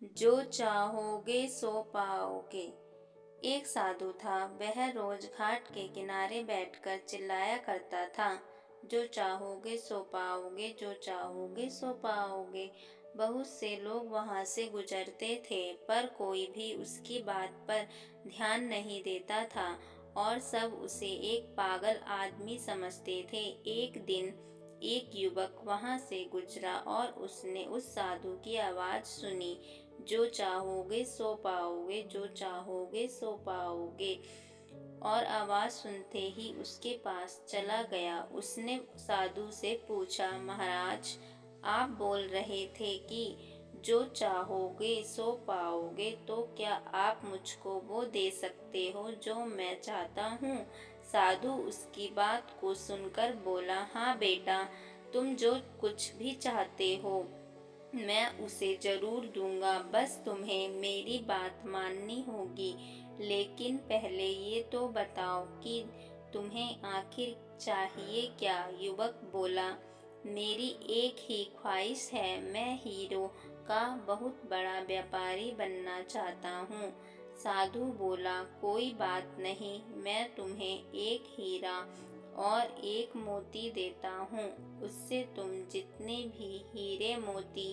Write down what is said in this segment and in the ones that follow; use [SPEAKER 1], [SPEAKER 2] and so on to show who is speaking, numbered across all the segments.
[SPEAKER 1] जो चाहोगे सो पाओगे। एक साधु था, वह रोज घाट के किनारे बैठकर चिल्लाया करता था, जो चाहोगे सो पाओगे, जो चाहोगे सो पाओगे। बहुत से लोग वहां से गुजरते थे, पर कोई भी उसकी बात पर ध्यान नहीं देता था और सब उसे एक पागल आदमी समझते थे। एक दिन एक युवक वहां से गुजरा और उसने उस साधु की आवाज सुनी, जो चाहोगे सो पाओगे, जो चाहोगे सो पाओगे। और आवाज सुनते ही उसके पास चला गया। उसने साधु से पूछा, महाराज, आप बोल रहे थे कि जो चाहोगे सो पाओगे, तो क्या आप मुझको वो दे सकते हो जो मैं चाहता हूँ? साधु उसकी बात को सुनकर बोला, हाँ बेटा, तुम जो कुछ भी चाहते हो मैं उसे जरूर दूंगा, बस तुम्हें मेरी बात माननी होगी। लेकिन पहले ये तो बताओ कि तुम्हें आखिर चाहिए क्या? युवक बोला, मेरी एक ही ख्वाहिश है, मैं हीरो का बहुत बड़ा व्यापारी बनना चाहता हूँ। साधु बोला, कोई बात नहीं, मैं तुम्हें एक हीरा और एक मोती देता हूँ। उससे तुम जितने भी हीरे मोती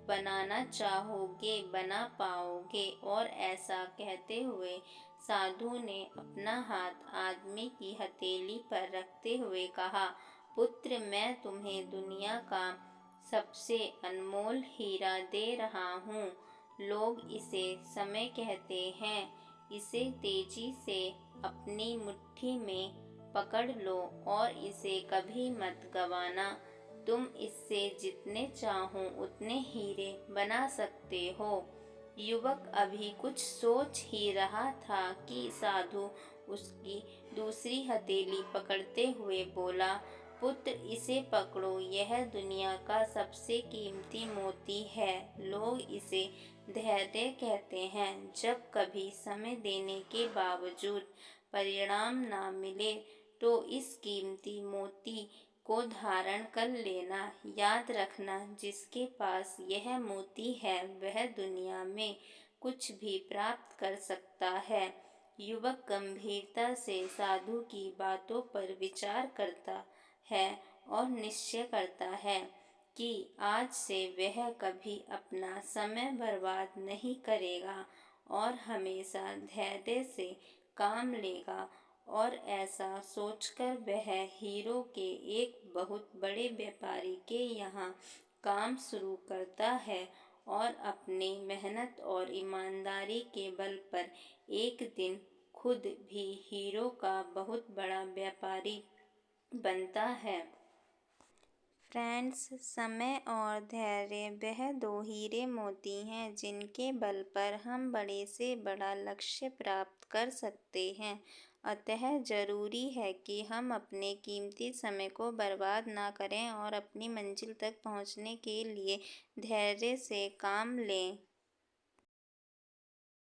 [SPEAKER 1] बनाना चाहोगे बना पाओगे। और ऐसा कहते हुए साधु ने अपना हाथ आदमी की हथेली पर रखते हुए कहा, पुत्र, मैं तुम्हें दुनिया का सबसे अनमोल हीरा दे रहा हूँ। लोग इसे समय कहते हैं। इसे तेजी से अपनी मुट्ठी में पकड़ लो और इसे कभी मत गंवाना। तुम इससे जितने चाहो उतने हीरे बना सकते हो। युवक अभी कुछ सोच ही रहा था कि साधु उसकी दूसरी हथेली पकड़ते हुए बोला, पुत्र, इसे पकड़ो, यह दुनिया का सबसे कीमती मोती है। लोग इसे धैर्य कहते हैं। जब कभी समय देने के बावजूद परिणाम ना मिले तो इस कीमती मोती को धारण कर लेना। याद रखना, जिसके पास यह मोती है वह दुनिया में कुछ भी प्राप्त कर सकता है। युवक गंभीरता से साधु की बातों पर विचार करता है और निश्चय करता है कि आज से वह कभी अपना समय बर्बाद नहीं करेगा और हमेशा धैर्य से काम लेगा। और ऐसा सोचकर वह हीरो के एक बहुत बड़े व्यापारी के यहाँ काम शुरू करता है और अपनी मेहनत और ईमानदारी के बल पर एक दिन खुद भी हीरो का बहुत बड़ा व्यापारी बनता है। फ्रेंड्स, समय और धैर्य वह दो हीरे मोती हैं जिनके बल पर हम बड़े से बड़ा लक्ष्य प्राप्त कर सकते हैं। अतः जरूरी है कि हम अपने कीमती समय को बर्बाद ना करें और अपनी मंजिल तक पहुंचने के लिए धैर्य से काम लें।